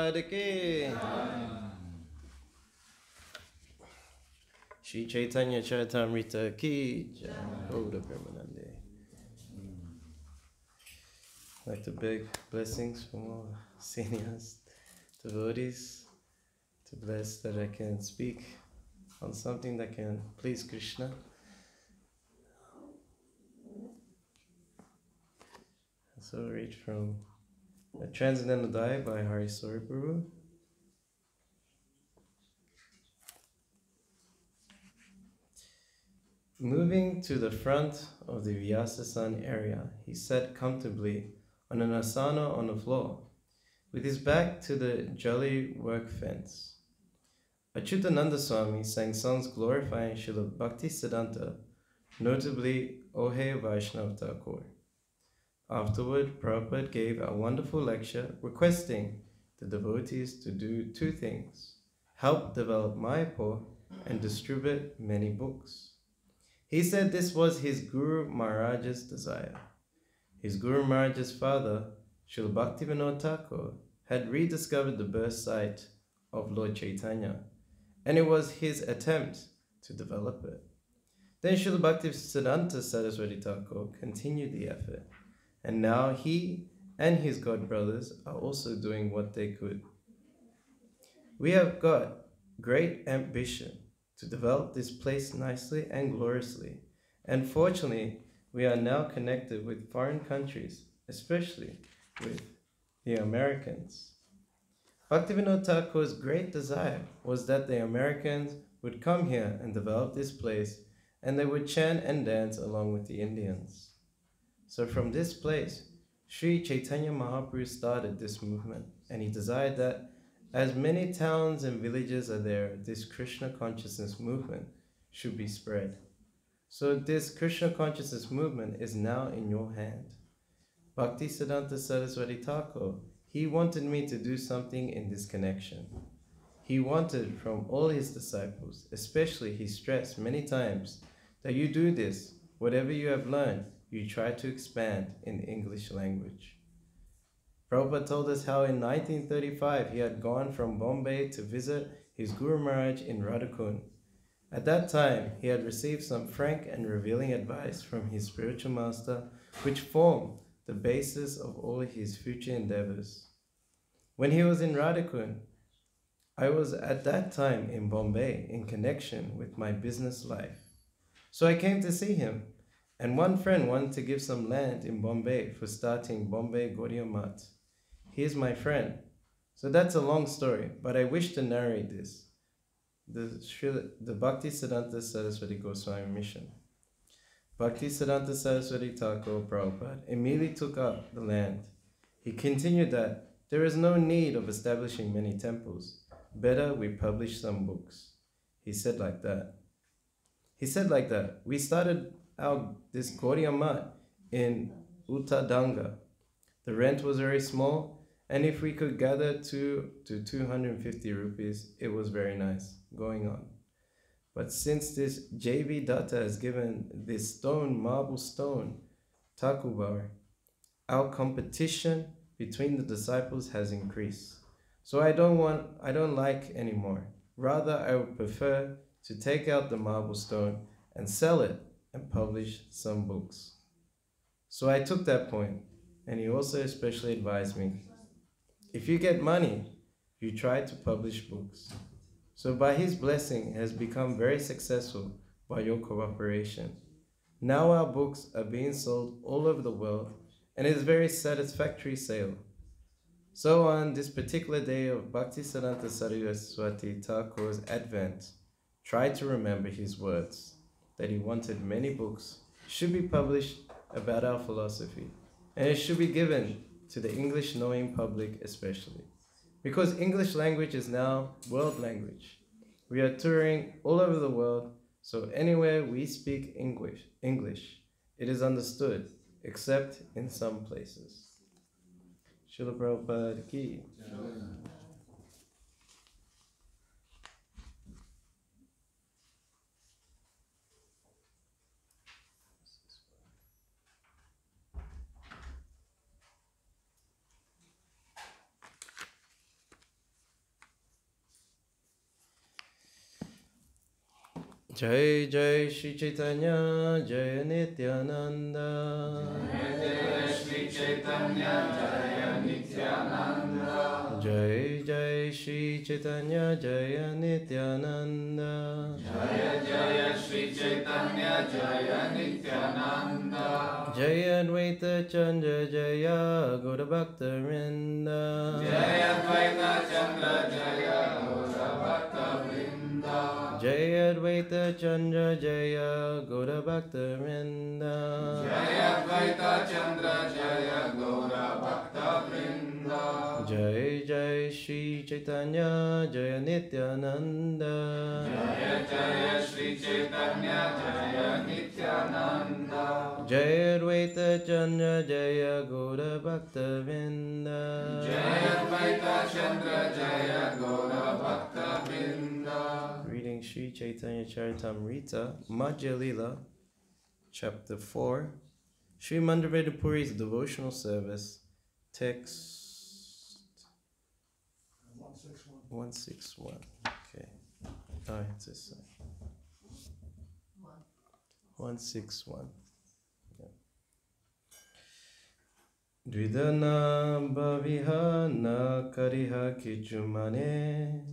Prabhupada ki. Shri Chaitanya Charitamrita ki. Gauradesh Premanande. I'd like to beg blessings from all seniors, devotees, to bless that I can speak on something that can please Krishna. So I read from A Transcendental Diet by Prabhu. Moving to the front of the Vyasasan area, he sat comfortably on an asana on the floor, with his back to the jolly work fence. Achyutananda Swami sang songs glorifying Srila Bhakti Siddhanta, notably Ohe Vaishnav Thakur. Afterward, Prabhupada gave a wonderful lecture requesting the devotees to do two things: help develop Mayapur and distribute many books. He said this was his Guru Maharaj's desire. His Guru Maharaj's father, Srila Bhaktivinoda Thakur, had rediscovered the birth site of Lord Chaitanya, and it was his attempt to develop it. Then Srila Bhaktisiddhanta Saraswati Thakur continued the effort, and now he and his god brothers are also doing what they could. We have got great ambition to develop this place nicely and gloriously, and fortunately, we are now connected with foreign countries, especially with the Americans. Bhaktivinoda Thakur's great desire was that the Americans would come here and develop this place, and they would chant and dance along with the Indians. So from this place, Sri Chaitanya Mahaprabhu started this movement, and he desired that as many towns and villages are there, this Krishna consciousness movement should be spread. So this Krishna consciousness movement is now in your hand. Bhaktisiddhanta Saraswati Thakur, he wanted me to do something in this connection. He wanted from all his disciples, especially he stressed many times that you do this, whatever you have learned, you try to expand in the English language. Prabhupada told us how in 1935 he had gone from Bombay to visit his Guru Maharaj in Radhakund. At that time, he had received some frank and revealing advice from his spiritual master, which formed the basis of all his future endeavors. When he was in Radhakund, I was at that time in Bombay in connection with my business life. So I came to see him, and one friend wanted to give some land in Bombay for starting Bombay Gaudiya Math. He is my friend. So that's a long story, but I wish to narrate this. The Bhakti Siddhanta Saraswati Goswami mission. Bhakti Siddhanta Saraswati Thakur Prabhupada immediately took up the land. He continued that there is no need of establishing many temples. Better we publish some books. He said like that. We started out this Gaudiya Math in Uttadanga. The rent was very small, and if we could gather 2 to 250 rupees, it was very nice going on. But since this J.V. Datta has given this marble stone, Takubar, our competition between the disciples has increased. So I don't like anymore. Rather, I would prefer to take out the marble stone and sell it and publish some books. So I took that point, and he also especially advised me, if you get money, you try to publish books. So by his blessing, it has become very successful by your cooperation. Now our books are being sold all over the world, and it is very satisfactory sale. So on this particular day of Bhaktisiddhanta Saraswati Thakur's advent, try to remember his words, that he wanted many books should be published about our philosophy, and it should be given to the English-knowing public especially. Because English language is now world language. We are touring all over the world, so anywhere we speak English, it is understood, except in some places. Srila Prabhupada ki. Jai Jai Shri Chaitanya Jaya Nityananda. Jai Jai Shri Chaitanya Jaya Nityananda. Jai Jai Shri Chaitanya Jaya Nityananda. Jaya Jaya Shri Chaitanya Jaya Nityananda. Jaya Advaita Chandra Jaya Gaura Bhakta Vrinda. Jaya Advaita Chandra Jaya Gaura Bhakta Vrinda. Jaya Advaita Chandra Jaya Gaura Bhakta Vrinda. Jaya Advaita Chandra Jaya Gaura Bhakta Vrinda. Jai Jai Shri Chaitanya Jaya Nityananda. Jaya Jaya Shri Chaitanya Jaya Nityananda. Jaya Advaita Chandra Jaya Gaura Bhakta Vrinda. Jaya Advaita Chandra Jaya Gaura Bhakta Vrinda. Reading Sri Chaitanya Charitamrita, Madhya Lila, Chapter 4, Sri Mandraveda Puri's devotional service, text 161. Okay. Oh, it's this side. 161. Dvidana bhaviha na kariha kichumane.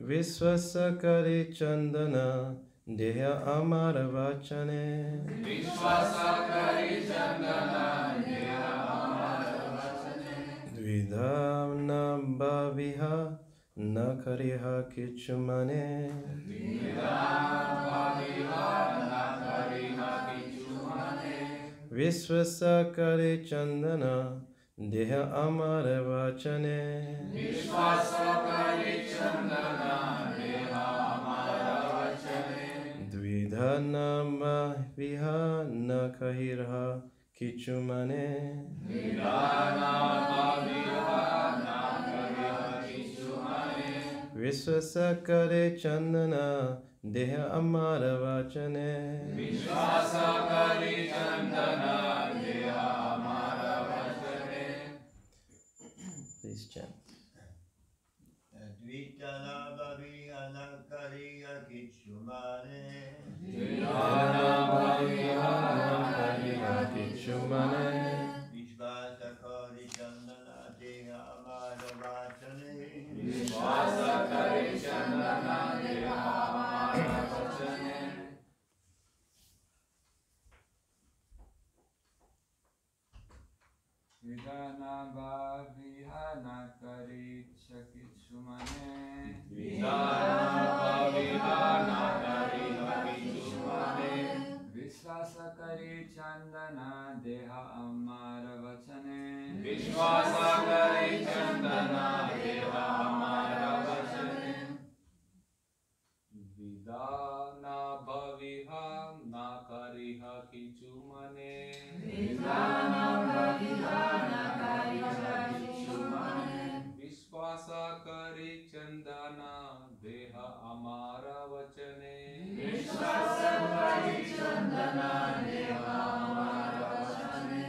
Viswasakari chandana deha amara vachane. Vishwasakari Chandana Deha Amara Vachane. Dvidana bhaviha na kariha kichumane. Viswasakari chandana deha amara vachane. Vishwasakari Chandana Deha Amara Vachane. Dvidhanama viha na kahirha kichumane. Vidana Bhaviha Nakariha Kichumane. Viswasakare chandana deha amara vachane. Vishwasakari Chandana Deha Amara Vachane. Please chant. Dvitana Bhaviha Nakariha Kichumane. Vidana Bhaviha Nakariha kichumane. Vishvasakari Chandana Deha Amara Vachane. Vishwasakari Chandana Deha Amara Vachane. Vidana Bhaviha Nakari Chakichumane. Vidana Bhaviha Nakariha Kichumane. Viswasakari Chandana Deha Amara Vachane. Vishwasakari Chandana Deha Amara Vachane. Vidana Bhaviha Nakariha Kichumane. Vidana Bhaviha Nakariha Kichumane. Viswasakari Chandana Deha Amara Vachane. Vishwasakari Chandana Deha Amara Vachane.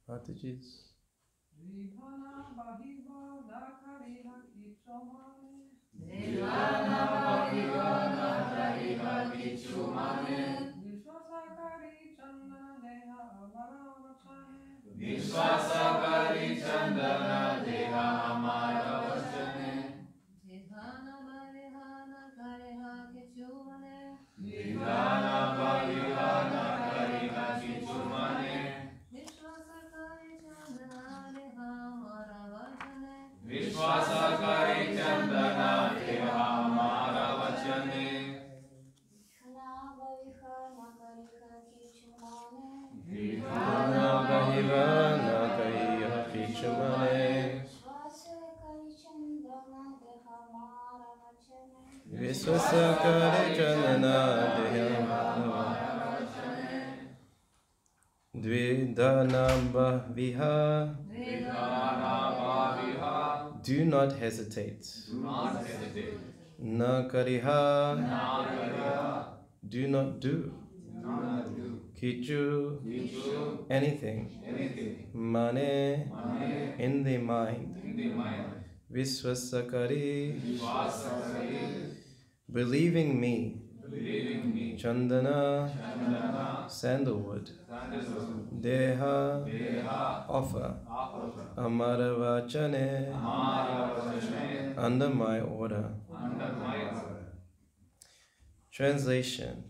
Mataji's. Vidana Bhaviha Nakariha Kichumane. Vidana Bhaviha Nakariha Kichumane. Vishwasakari Chandana Deha Amara Vachane. Vishwasakari Chandana Deha Amara Vachane. Vidana Bhaviha Nakariha Kichumane. Vidana Bhaviha Nakariha Kichumane. Vishwasakari Chandana Deha Amara Vachane. Vishwasakari Chandana Deha Amara Vachane. Vidana Bhaviha Nakariha Vidana bhaviha nakariha Kichumane. kichumane. Viswasakari chandana deha amara vachane. Dvidana bhaviha. Vidana Bhaviha. Do not hesitate. Do not hesitate. Nakariha. Nakariha. Do not do. Do not do. Kichu, Kichu, anything. anything. Mane, Mane, in the mind. in the mind. Viswasakari, Vivasakari, believing me. believing me. Chandana, Chandana, sandalwood. sandalwood. Deha, Deha, offer. offer. Amaravachane, Amaravachane, under my order. under my order. Translation: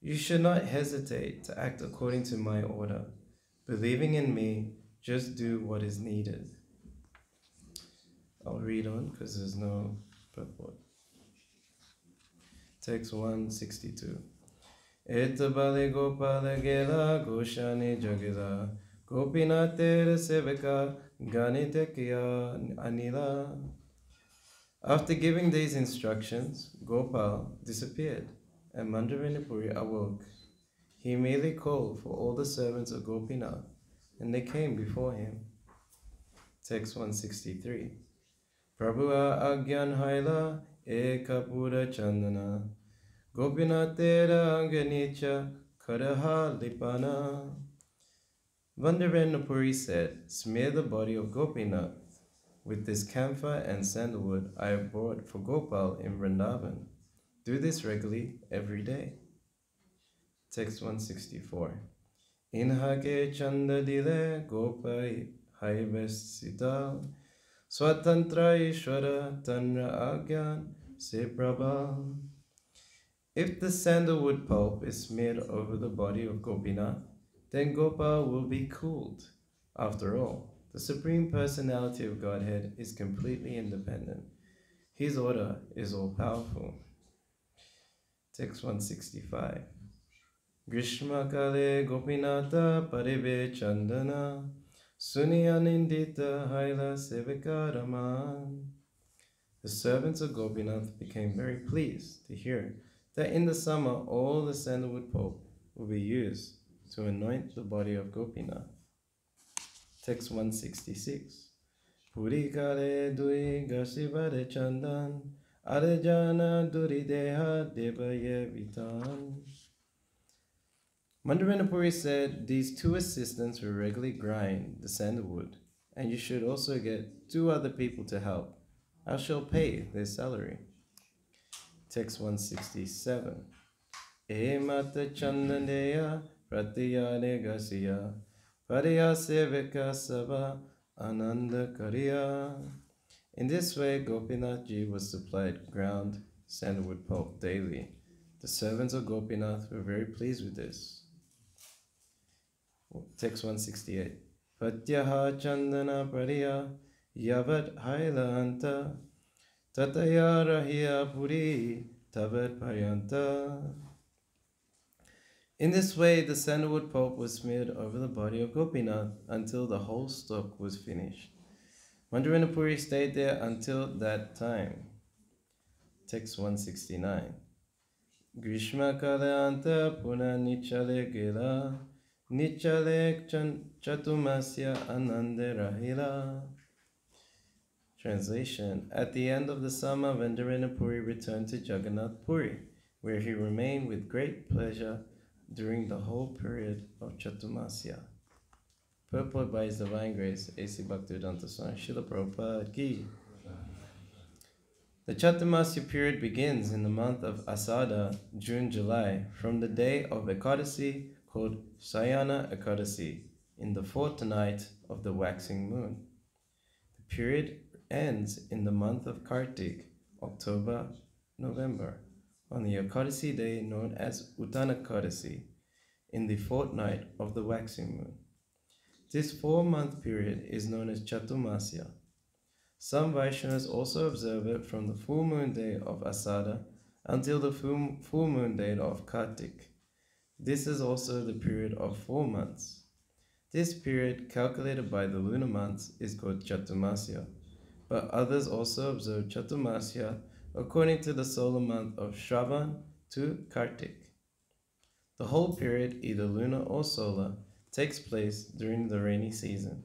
You should not hesitate to act according to my order. Believing in me, just do what is needed. I'll read on because there's no purport. Text 162. Etabale gopala gela goshani jagila gopinatera sevaka ganitekya anila. After giving these instructions, Gopal disappeared, and Mandarinapuri awoke. He immediately called for all the servants of Gopinath, and they came before him. Text 163. Prabhu agyan haila ekapura chandana Gopinathera anganicha karaha lipana. Mandarinapuri said, smear the body of Gopinath with this camphor and sandalwood I have brought for Gopal in Vrindavan. Do this regularly every day. Text 164. Inhake chandadile gopai haivesita swatantra ishvara tanra agyan se prabha. If the sandalwood pulp is smeared over the body of Gopinath, then Gopal will be cooled. After all, the Supreme Personality of Godhead is completely independent. His order is all-powerful. Text 165. Grishma kale Gopinatha parive chandana sunyanindita haila sevikaraman. The servants of Gopinath became very pleased to hear that in the summer all the sandalwood pulp will be used to anoint the body of Gopinath. Text 166. Puri kare dui gasivare chandan arejana duri deha devaye vitan. Mandarinapuri said these two assistants will regularly grind the sandalwood, and you should also get 2 other people to help. I shall pay their salary. Text 167. Emata chandandeya pratyane gasya Parya sevika sava ananda kariya. In this way, Gopinath Ji was supplied ground sandalwood pulp daily. The servants of Gopinath were very pleased with this. Text 168. Patyaha chandana pariya yavat haila anta tataya rahya puri tavat payanta. In this way, the sandalwood pulp was smeared over the body of Gopinath until the whole stock was finished. Mandarinapuri stayed there until that time. Text 169. Grishma kalayanta puna nichale gila nichale chatumasya anande rahila. Translation. At the end of the summer, Mandarinapuri returned to Jagannath Puri, where he remained with great pleasure during the whole period of Chatumasya. Purport by His Divine Grace, A.C. Bhaktivedanta Swami Srila Prabhupada Ki. The Chatumasya period begins in the month of Asada, June-July, from the day of Ekadasi called Sayana Ekadasi, in the 4th night of the waxing moon. The period ends in the month of Kartik, October, November, on the Ekadasi day known as Uttanakadasi, in the fortnight of the waxing moon. This 4-month period is known as Chatumasya. Some Vaishnavas also observe it from the full moon day of Asada until the full moon day of Kartik. This is also the period of 4 months. This period, calculated by the lunar months, is called Chatumasya, but others also observe Chatumasya according to the solar month of Shravan to Kartik. The whole period, either lunar or solar, takes place during the rainy season.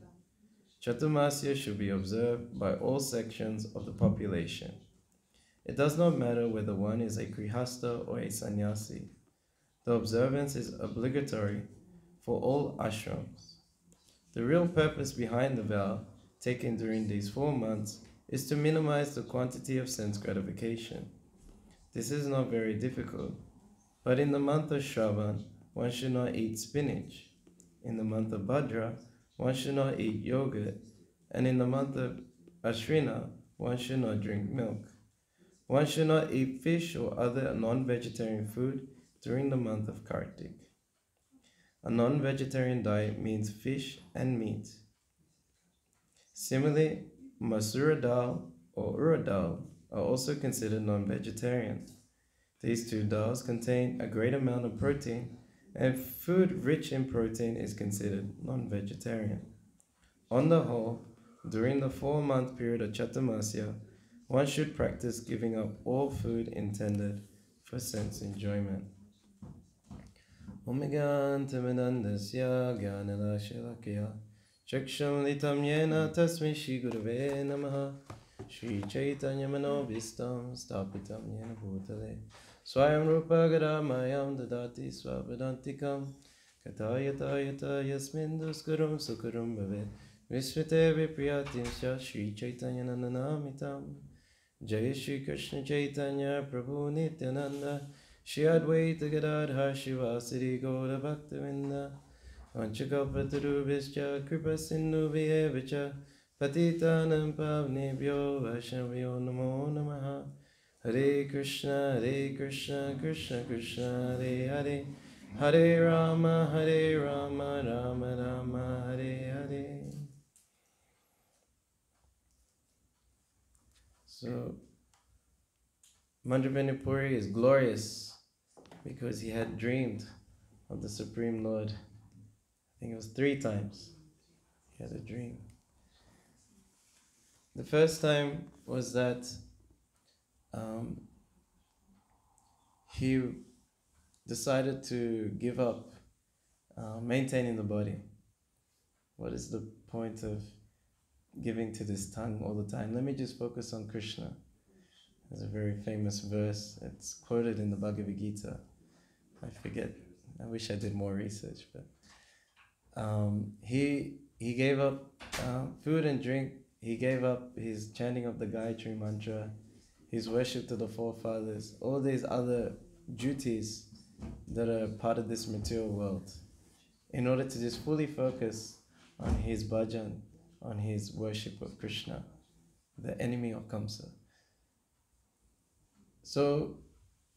Chatumasya should be observed by all sections of the population. It does not matter whether one is a grihasta or a sannyasi. The observance is obligatory for all ashrams. The real purpose behind the vow taken during these 4 months is to minimize the quantity of sense gratification. This is not very difficult, but in the month of Shravan, one should not eat spinach. In the month of Bhadra, one should not eat yogurt, and in the month of Ashwina, one should not drink milk. One should not eat fish or other non-vegetarian food during the month of Kartik. A non-vegetarian diet means fish and meat. Similarly, masura dal or urad dal are also considered non-vegetarian. These two dals contain a great amount of protein, and food rich in protein is considered non-vegetarian. On the whole, during the 4-month period of Chaturmasya, one should practice giving up all food intended for sense enjoyment. Omigyantamanandasya Gyanalakshilakya Chaksham litam yena tasmai Shri Gurave namaha Shri Chaitanya Manobhistam Stapitam yena bhutale Swayam Rupa Gadamayam Dadati Swapadantikam Katayata yata yasmin duskarum sukarum bhavet Visvate vipriyatim sya Shri Chaitanya nananamitam Jai Shri Krishna Chaitanya Prabhu Nityananda Shri Advaita Gadadhar Shivasari Gaura Bhaktavinda Vanchakalpatarubhischa Kripa Sindhu Vyevacha Patitanam Pavnebhyo Vaishnavyo Namo Namaha Hare Krishna Krishna Krishna Hare Hare Hare Rama Rama Rama Hare Hare. So Mandravenipuri is glorious because he had dreamed of the Supreme Lord. I think it was 3 times he had a dream. The first time was that he decided to give up maintaining the body. What is the point of giving to this tongue all the time? Let me just focus on Krishna. There's a very famous verse. It's quoted in the Bhagavad Gita. I forget. I wish I did more research, but he gave up food and drink. He gave up his chanting of the Gayatri mantra, his worship to the forefathers, all these other duties that are part of this material world, in order to just fully focus on his bhajan, on his worship of Krishna, the enemy of Kamsa. So,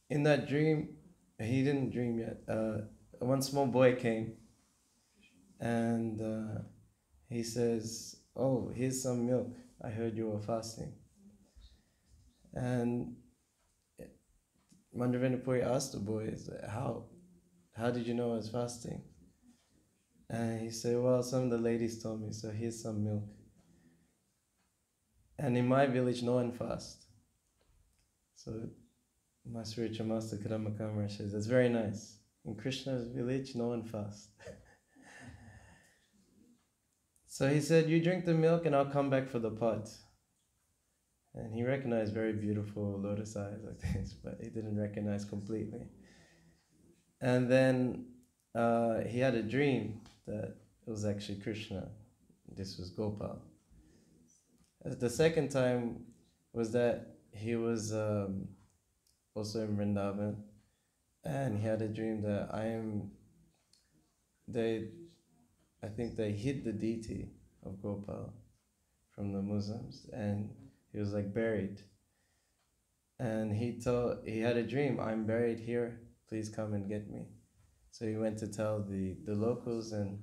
in that dream, he didn't dream yet. One small boy came and he says, "Oh, here's some milk. I heard you were fasting." And Mandravenipuri asked the boy, how did you know I was fasting? And he said, "Well, some of the ladies told me, so here's some milk. And in my village, no one fasts." So my spiritual master Kadamba Kamara says, "That's very nice. In Krishna's village, no one fasts." So he said, "You drink the milk and I'll come back for the pot." And he recognized very beautiful lotus eyes like this, but he didn't recognize completely. And then he had a dream that it was actually Krishna. This was Gopal. The second time was that he was also in Vrindavan, and he had a dream that I think they hid the deity of Gopal from the Muslims, and he was like buried. And he had a dream, "I'm buried here, please come and get me." So he went to tell the locals, and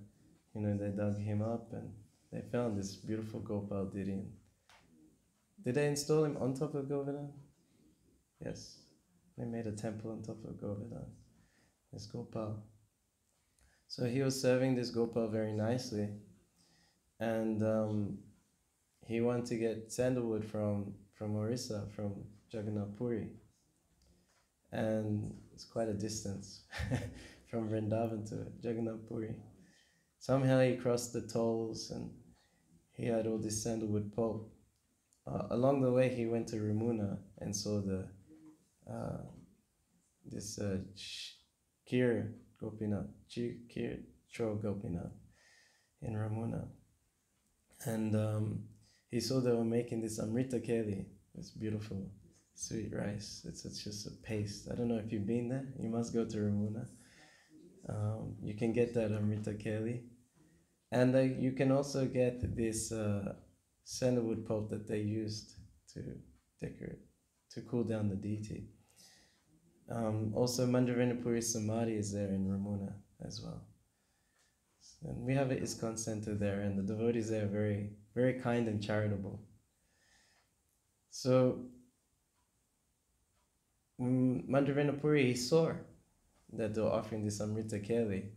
they dug him up and they found this beautiful Gopal deity. Did they install him on top of Govardhan? Yes. They made a temple on top of Govardhan. This Gopal. So he was serving this Gopal very nicely, and he wanted to get sandalwood from Orissa, from Jagannath Puri, and it's quite a distance from Vrindavan to Jagannath Puri. Somehow he crossed the tolls, and he had all this sandalwood pulp. Along the way, he went to Ramuna and saw this Kir Gopinath, Kir Cho Gopinath in Ramuna. And he saw they were making this Amrita Keli, this beautiful sweet rice. It's just a paste. I don't know if you've been there. You must go to Ramuna. You can get that Amrita Keli. And you can also get this sandalwood pulp that they used to decorate, to cool down the deity. Also, Mandarinapuri Samadhi is there in Ramuna as well. And we have an ISKCON center there, and the devotees there are very, very kind and charitable. So, Mandarinapuri, he saw that they were offering this Amrita Keli,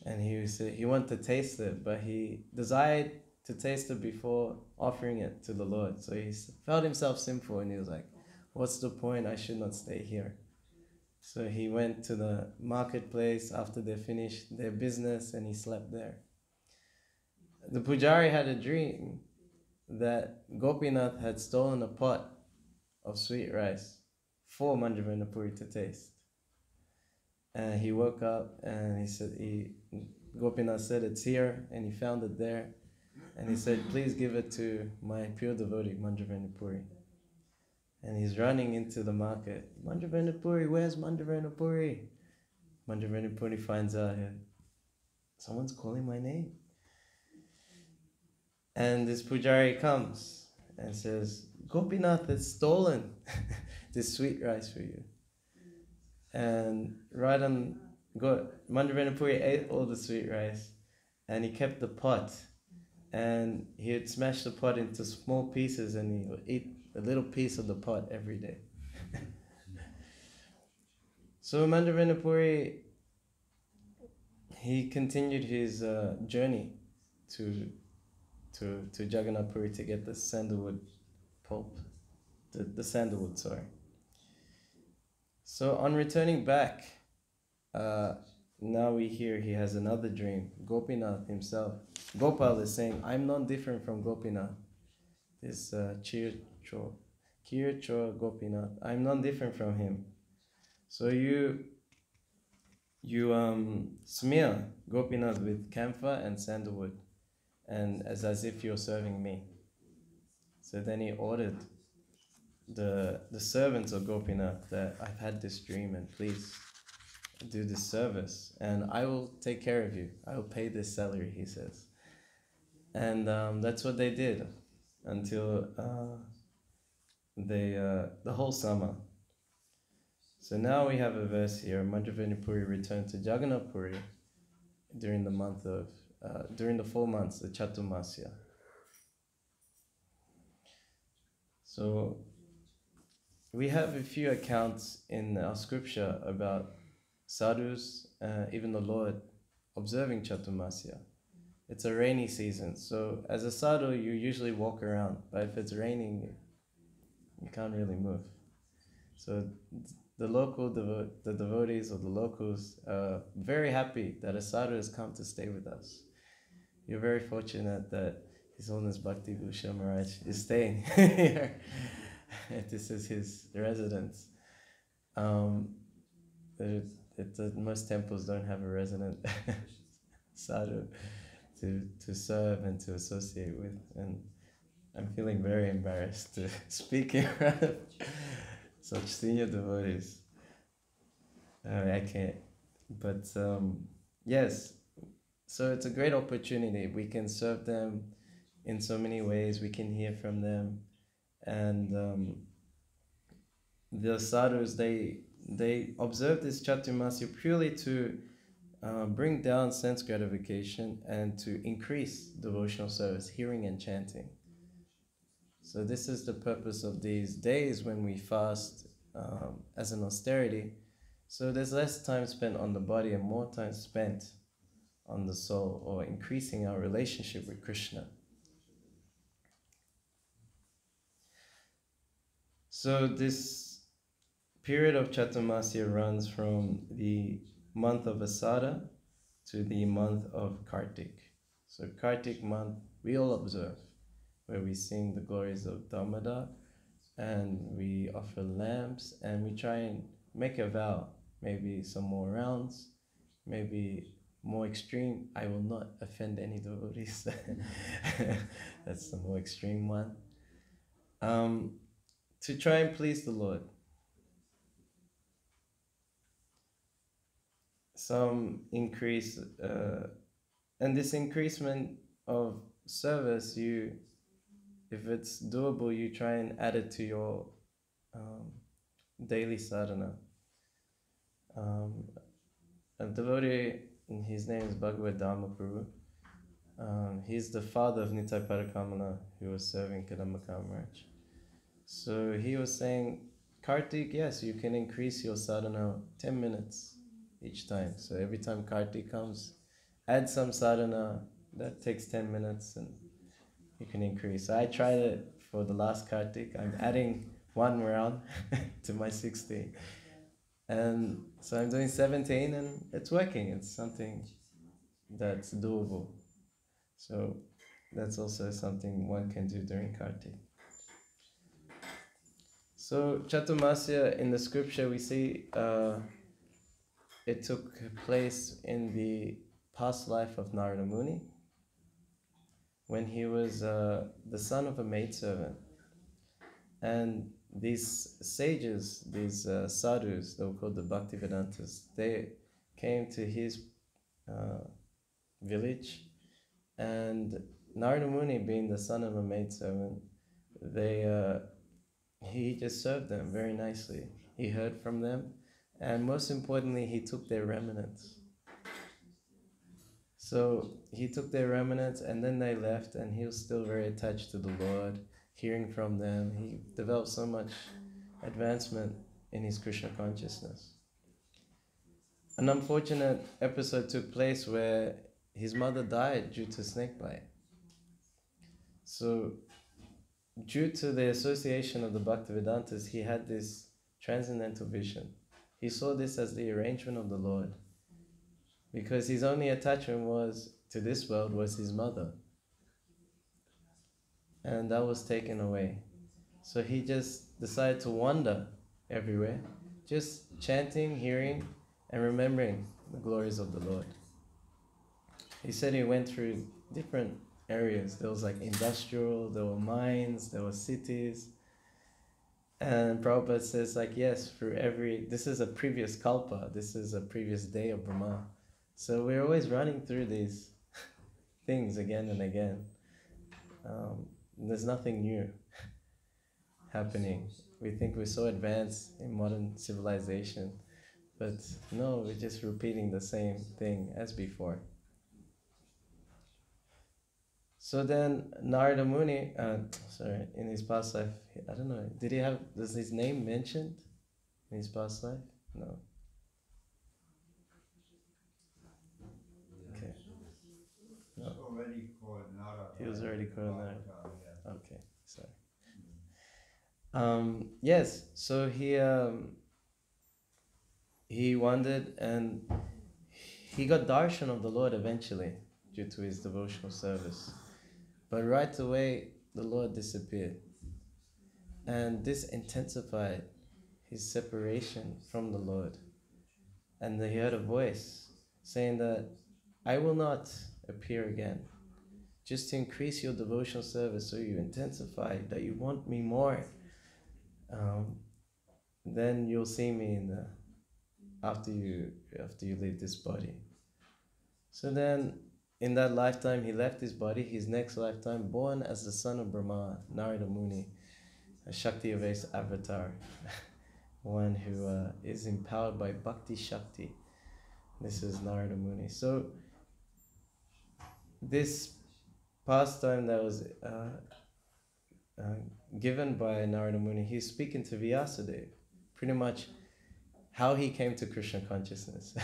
and he wanted to taste it, but he desired to taste it before offering it to the Lord. So he felt himself sinful, and he was like, what's the point? I should not stay here. So he went to the marketplace after they finished their business, and he slept there. The Pujari had a dream that Gopinath had stolen a pot of sweet rice for Mandarinapuri to taste. And he woke up and he said, Gopinath said, it's here, and he found it there. And he said, please give it to my pure devotee, Mandarinapuri. And he's running into the market. Mandarinapuri, where's Mandarinapuri? Mandarinapuri finds out, someone's calling my name. And this Pujari comes and says, Gopinath has stolen this sweet rice for you. And Mandarinapuri ate all the sweet rice, and he kept the pot. And he had smashed the pot into small pieces, and he would eat a little piece of the pot every day. So Mandarinapuri, he continued his journey to Jagannath Puri to get the sandalwood pulp, the sandalwood, sorry. So on returning back, now we hear he has another dream. Gopinath himself, Gopal is saying, I'm not different from Gopinath. This Kir Cho Gopinath, I'm not different from him. So you smear Gopinath with camphor and sandalwood, and as if you're serving me. So then he ordered the servants of Gopinath that I've had this dream, and please do this service, and I will take care of you. I will pay this salary, he says. And that's what they did until the whole summer. So now we have a verse here. Mandarinapuri returned to Jagannath Puri during the 4 months, the Chaturmasya. So we have a few accounts in our scripture about sadhus, even the Lord, observing Chaturmasya. It's a rainy season, so as a sadhu you usually walk around, but if it's raining, you can't really move. So the devotees or the locals are very happy that a sadhu has come to stay with us. You're very fortunate that His Holiness Bhakti Bhusha Maharaj is staying here. This is his residence. Most temples don't have a resident sadhu to serve and to associate with, and I'm feeling very embarrassed to speak in front of such senior devotees. I can't. But yes, so it's a great opportunity. We can serve them in so many ways. We can hear from them, and the sadhus, they observe this Chaturmasya purely to bring down sense gratification and to increase devotional service, hearing and chanting. So this is the purpose of these days when we fast as an austerity. So there's less time spent on the body and more time spent on the soul, or increasing our relationship with Krishna. So this period of Chaturmasya runs from the month of Asada to the month of Kartik. So Kartik month we all observe, where we sing the glories of Damodar, and we offer lamps, and we try and make a vow, maybe some more rounds, maybe more extreme, I will not offend any devotees. That's the more extreme one. To try and please the Lord. Some increase, and this increasement of service, if it's doable, you try and add it to your daily sadhana. A devotee, his name is Bhagavad Dharma Prabhu. He's the father of Nitai Parakamala, who was serving Kadamba Kamaraj. So he was saying, Kartik, yes, you can increase your sadhana 10 minutes each time. So every time Kartik comes, add some sadhana, that takes 10 minutes and you can increase. So I tried it for the last Kartik. I'm adding one round to my 60. And so I'm doing 17 and it's working. It's something that's doable. So that's also something one can do during Kartik. So Chaturmasya in the scripture we see it took place in the past life of Narada Muni when he was the son of a maidservant. And these sages, these sadhus, they were called the Bhakti Vedantas, they came to his village, and Narada Muni, being the son of a maidservant, he just served them very nicely. He heard from them, and most importantly, he took their remnants. So he took their remnants, and then they left, and he was still very attached to the Lord, hearing from them. He developed so much advancement in his Krishna consciousness. An unfortunate episode took place where his mother died due to snake bite. So, due to the association of the Bhaktivedantas, he had this transcendental vision. He saw this as the arrangement of the Lord, because his only attachment was to this world was his mother, and that was taken away. So he just decided to wander everywhere, just chanting, hearing, and remembering the glories of the Lord. He said he went through different areas. There was like industrial, there were mines, there were cities. And Prabhupada says like, yes, this is a previous kalpa, this is a previous day of Brahma. So we're always running through these things again and again. There's nothing new happening. We think we're so advanced in modern civilization, but no, we're just repeating the same thing as before. So then Narada Muni, in his past life, I don't know, was his name mentioned in his past life? No. Okay. No. Already called Nara. He was already called Nara. Yeah. Okay, sorry. Yes, so he wandered and he got darshan of the Lord eventually due to his devotional service. But right away, the Lord disappeared. And this intensified his separation from the Lord. And he heard a voice saying that, I will not appear again. Just to increase your devotional service so you intensify, that you want me more. Then you'll see me after you leave this body. So then, in that lifetime, he left his body. His next lifetime, born as the son of Brahma, Narada Muni, a Shakti Avesa avatar, one who is empowered by Bhakti Shakti. This is Narada Muni. So, this pastime that was given by Narada Muni, he's speaking to Vyasadeva, pretty much how he came to Krishna consciousness.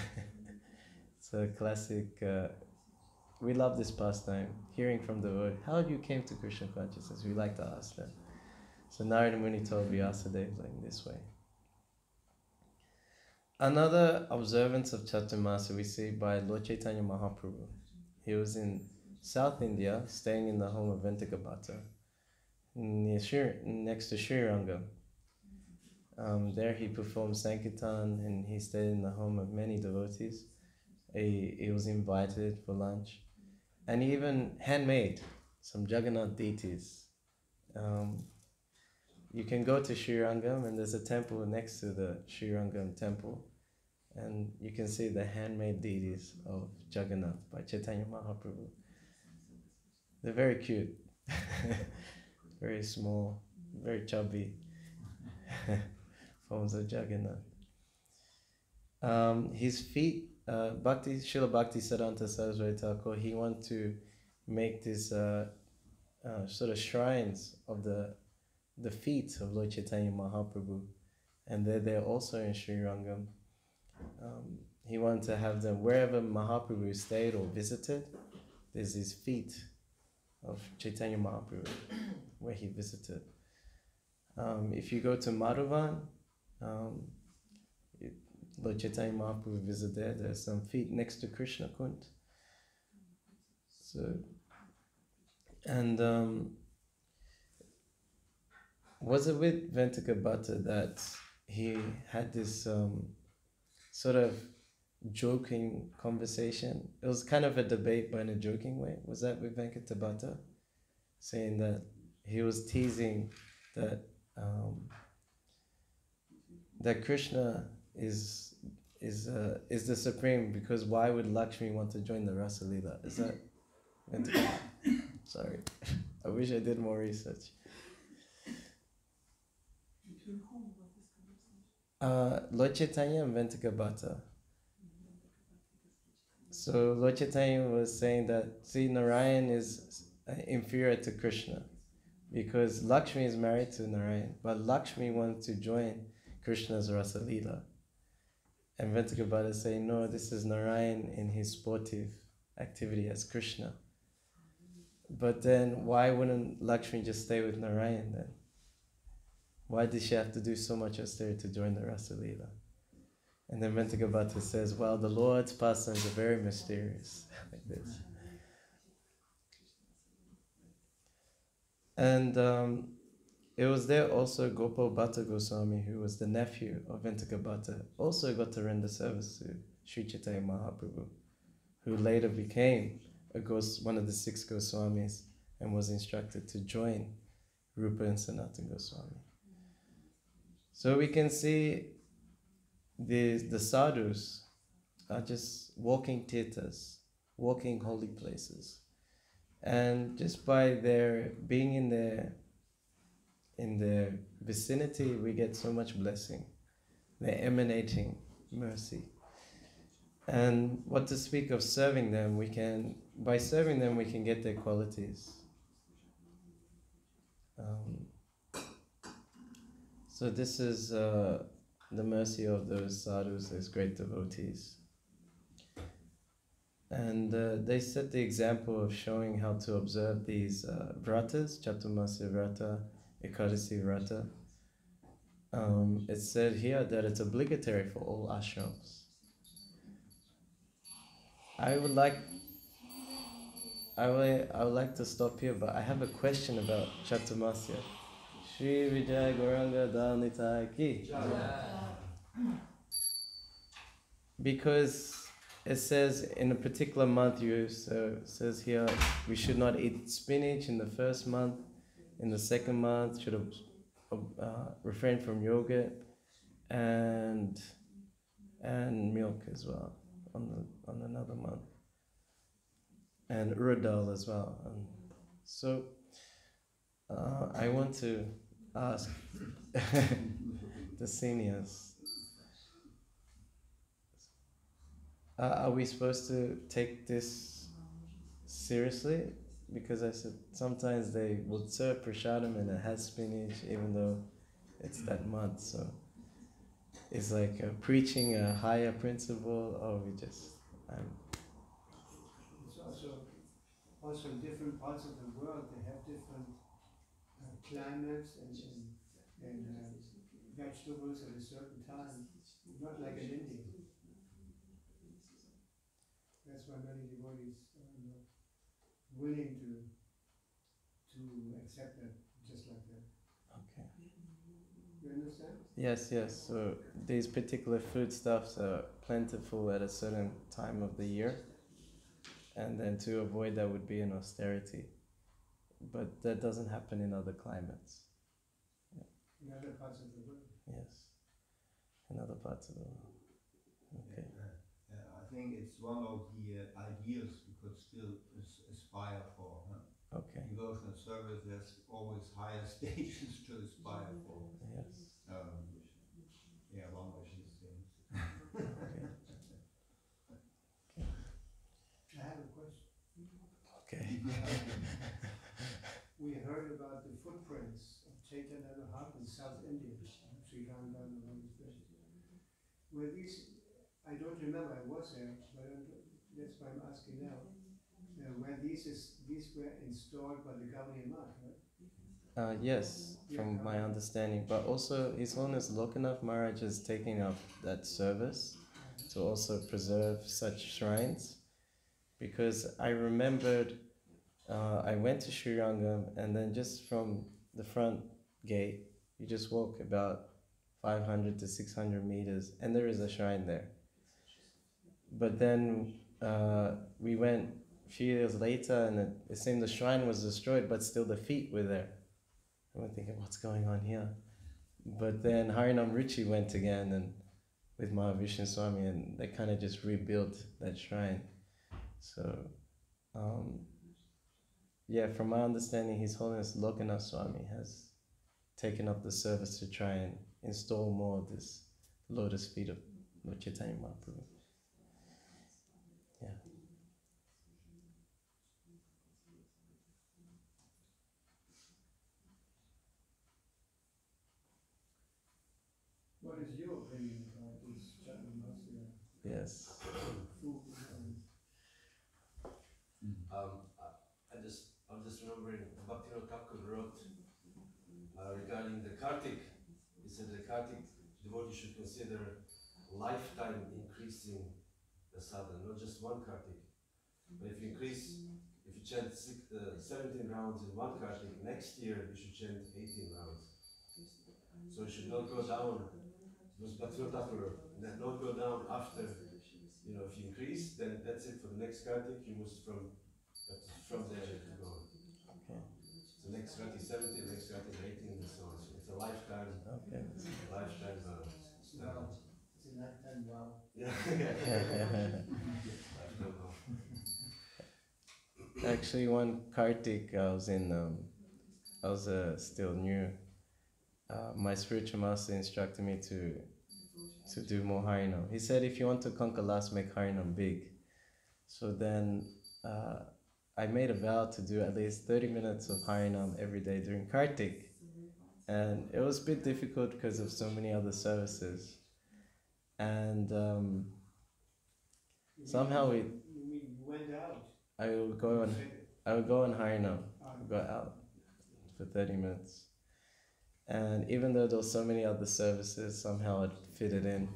It's a classic, we love this pastime, hearing from the word, how you came to Krishna consciousness, we like to ask them. So Narada Muni told Vyasadeva like this way. Another observance of Chaturmasya we see by Lord Chaitanya Mahaprabhu. He was in South India, staying in the home of Ventigabhata, next to Srirangam. There he performed Sankirtan and he stayed in the home of many devotees. He was invited for lunch, and he even handmade some Jagannath deities. You can go to Sri Rangam, and there's a temple next to the Sri Rangam temple, and you can see the handmade deities of Jagannath by Chaitanya Mahaprabhu. They're very cute, very small, very chubby forms of Jagannath. His feet, Srila Bhakti Siddhanta Saraswati Thakur, he wanted to make this sort of shrines of the feet of Lord Chaitanya Mahaprabhu, and they're also in Sri Rangam. He wanted to have them wherever Mahaprabhu stayed or visited. There's these feet of Chaitanya Mahaprabhu where he visited. If you go to Madhuvan, Lord Chaitanya Mahaprabhu visited there. There's some feet next to Krishna Kund. So, and was it with Ventukabhata that he had this sort of joking conversation? It was kind of a debate, but in a joking way. Was that with Venkatabhata? Saying that he was teasing that that Krishna is the supreme, because why would Lakshmi want to join the Rasa Leela? Is that Ventukabhata? Sorry, I wish I did more research. Lord Chaitanya and Ventukabhata. So Lord Chaitanya was saying that, see, Narayan is inferior to Krishna because Lakshmi is married to Narayan, but Lakshmi wants to join Krishna's Rasa Leela. And Ventukabhata is saying, no, this is Narayan in his sportive activity as Krishna. But then why wouldn't Lakshmi just stay with Narayan then? Why did she have to do so much austerity to join the Rasa Leela? And then Ventukabhata says, well, the Lord's pastimes are very mysterious, like this. And it was there also Gopal Bhatta Goswami, who was the nephew of Ventukabhata, also got to render service to Sri Chaitanya Mahaprabhu, who later became one of the 6 Goswamis and was instructed to join Rupa and Sanatana Goswami. So we can see the sadhus are just walking tirthas, walking holy places. And just by their being in their vicinity, we get so much blessing. They're emanating mercy. And what to speak of serving them, by serving them we can get their qualities. So this is the mercy of those sadhus, those great devotees. And they set the example of showing how to observe these vratas, Chaturmasya Vrata, Ekadasi Vrata. It's said here that it's obligatory for all ashrams. I would like to stop here, but I have a question about Chaturmasya. Shri Vijay Gauranga Dalnitai Ki. Because it says in a particular month, it says here, we should not eat spinach in the first month. In the second month, should refrain from yogurt and milk as well on another month, and urad dal as well. And so I want to ask the seniors. Are we supposed to take this seriously? Because I said sometimes they would serve prasadam and it has spinach, even though it's that month. So it's like preaching a higher principle, or we just. It's also in different parts of the world they have different climates and vegetables at a certain time. Not like in India. That's why many devotees are not willing to accept that just like that. Okay. You understand? Yes, yes. So these particular foodstuffs are plentiful at a certain time of the year, and then to avoid that would be an austerity. But that doesn't happen in other climates. In other parts of the world. Yes, in other parts of the world. Okay. I think it's one of the ideals we could still aspire for. Huh? Okay. Devotional service, there's always higher stages to aspire for. Yes. Yeah, one of these things. Okay. I have a question. Okay. We heard about the footprints of Chaitanya Mahaprabhu in South India, Sri Lanka and all these places. Were these, I don't remember, I was there, but that's why I'm asking now. Where these were installed by the governing monk, right? Yes, from my understanding. But also, His Holiness Lokanath Maharaj is taking up that service to also preserve such shrines. Because I remembered I went to Sri Rangam, and then just from the front gate, you just walk about 500 to 600 meters, and there is a shrine there. But then we went a few years later, and it seemed the shrine was destroyed, but still the feet were there. And we're thinking, what's going on here? But then Harinam Ruchi went again, and with Mahavishnu Swami, and they kind of just rebuilt that shrine. So, yeah, from my understanding, His Holiness Lokanath Swami has taken up the service to try and install more of this lotus feet of Lord Chaitanya Mahaprabhu. Yeah. What is your opinion about this Chaturmasya? Yes. I'm just remembering Bhaktivinoda Thakur wrote regarding the Kartik. He said the Kartik devotee should consider lifetime increasing the sadhana, not just one Kartik. But if you chant 17 rounds in one Kartik, next year you should chant 18 rounds. So you should not go down. It was Bhaktivinoda Thakur wrote, not go down after. You know, if you increase, then that's it for the next Kartik. You must from there to go. Okay. So next Kartik 17, next Kartik 18, and so on. So it's a lifetime. Okay. Lifetime standard. Wow. It's a lifetime wow. Yeah. Lifetime wow. Actually, one Kartik, I was still new. My spiritual master instructed me to do more Harinam. He said, if you want to conquer lust, make Harinam big. So then I made a vow to do at least 30 minutes of Harinam every day during Kartik. And it was a bit difficult because of so many other services. And somehow You mean you went out? I would go on Harinam, go out for 30 minutes. And even though there were so many other services, somehow it fitted in.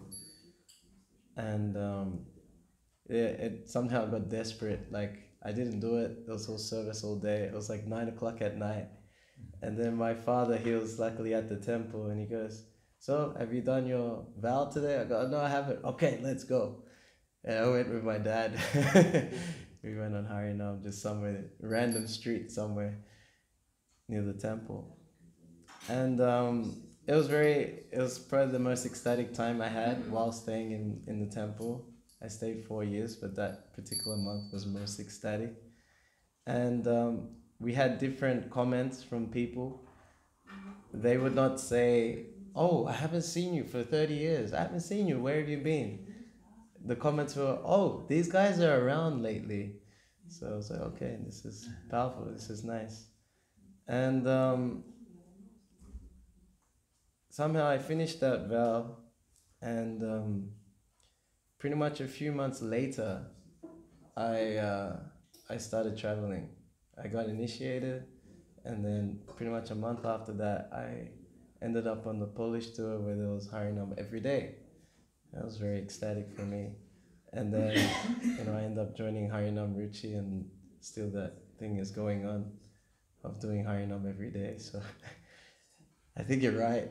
And it somehow got desperate. Like, I didn't do it. There was whole service all day. It was like 9 o'clock at night. And then my father, he was luckily at the temple, and he goes, so, have you done your vow today? I go, no, I haven't. Okay, let's go. And I went with my dad. We went on Harinam, just somewhere, random street somewhere near the temple. And it was probably the most ecstatic time I had while staying in the temple. I stayed 4 years, but that particular month was most ecstatic. And we had different comments from people. They would not say, oh, I haven't seen you for 30 years. I haven't seen you. Where have you been? The comments were, oh, these guys are around lately. So I was like, okay, this is powerful. This is nice. And somehow I finished that vow, and pretty much a few months later, I started traveling. I got initiated, and then pretty much a month after that, I ended up on the Polish tour where there was Harinam every day. That was very ecstatic for me. And then, I ended up joining Harinam Ruchi, and still that thing is going on of doing Harinam every day. So I think you're right.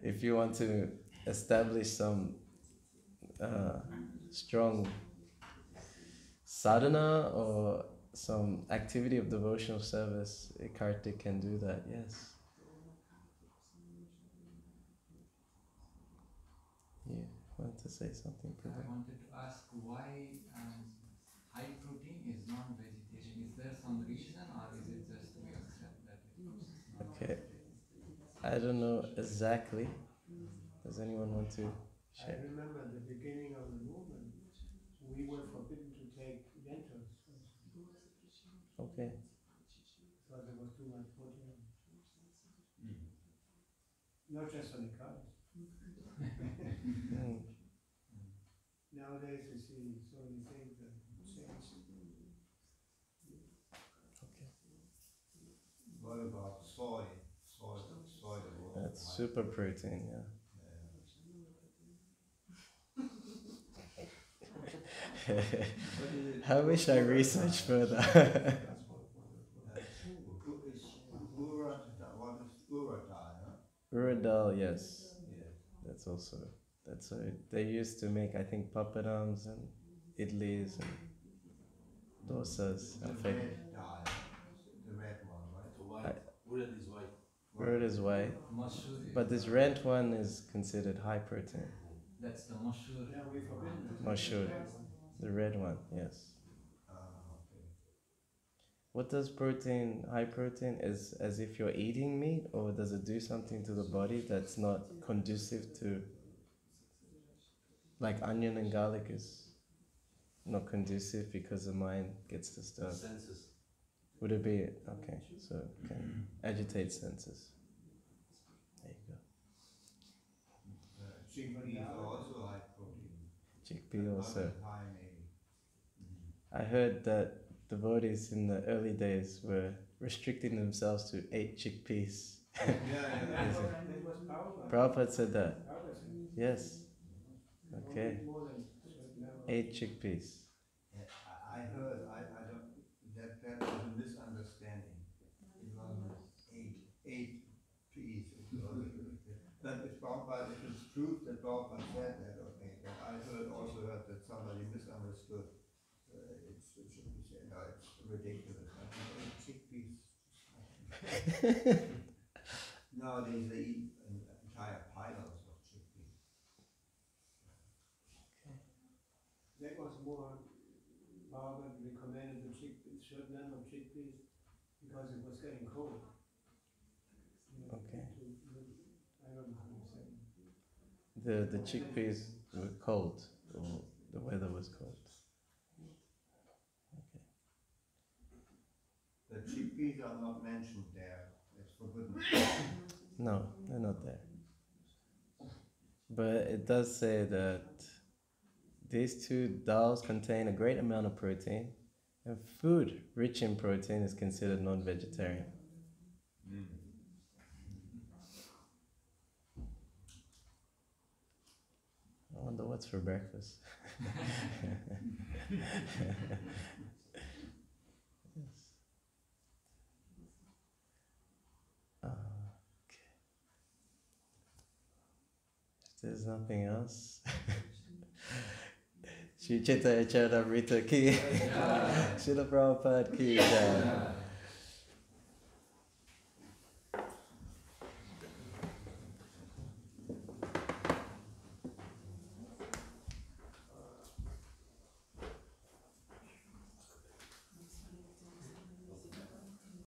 If you want to establish some strong sadhana or some activity of devotional service, a Kartik can do that, yes. You want to say something, Prabhu? I wanted to ask why high protein is non-vegetarian. Is there some reason, or is it just we accept that it's Okay. non-vegetarian? I don't know exactly. Does anyone want to share? I remember at the beginning of the movement, we were forbidden to take lentils Okay. because there was too much protein. Not just on the cows. Mm. Nowadays you see so many things that change. Okay. What about soy? Soy. That's super protein, yeah. I wish I researched further. What is uradal? Uradal, yes. Yeah. That's they used to make, I think, papadums and idlis and dosas. The red dal, the red one, right? The white. Urad is white. Urad is white, Mashur. but this red one is considered high protein. That's the mashur. Yeah, we forbidden to Mashur. The red one, yes. Okay. What does high protein, is as if you're eating meat, or does it do something to the body that's not conducive to, like onion and garlic is not conducive because the mind gets disturbed? Senses. Would it be, okay, so it can agitate senses. There you go. Chickpeas are also high protein. Chickpea also. Not high maybe. I heard that devotees in the early days were restricting themselves to 8 chickpeas. Yeah. It was Prabhupada. Prabhupada said that. Prabhupada said, Yes. Okay. "Don't eat more than certain level." 8 chickpeas. Yeah, I heard, I don't, that was a misunderstanding. It wasn't eight peas. But if it's true that Prabhupada said that, okay, but I also heard that somebody misunderstood. It should be said, no, it's ridiculous. I think 8 chickpeas. Nowadays they eat entire piles of chickpeas. That was more, Prabhupada recommended the chickpeas, certain level of chickpeas, because it was getting cold. Okay. I don't know how you say it. The chickpeas were cold, or the weather was cold. Okay. The chickpeas are not mentioned there. It's forbidden. No, they're not there. But it does say that these 2 dals contain a great amount of protein, and food rich in protein is considered non-vegetarian. I wonder what's for breakfast. Yes. Okay. If there's nothing else. Shri Chaitanya Charitamrita ki, Srila Prabhupada ki jai.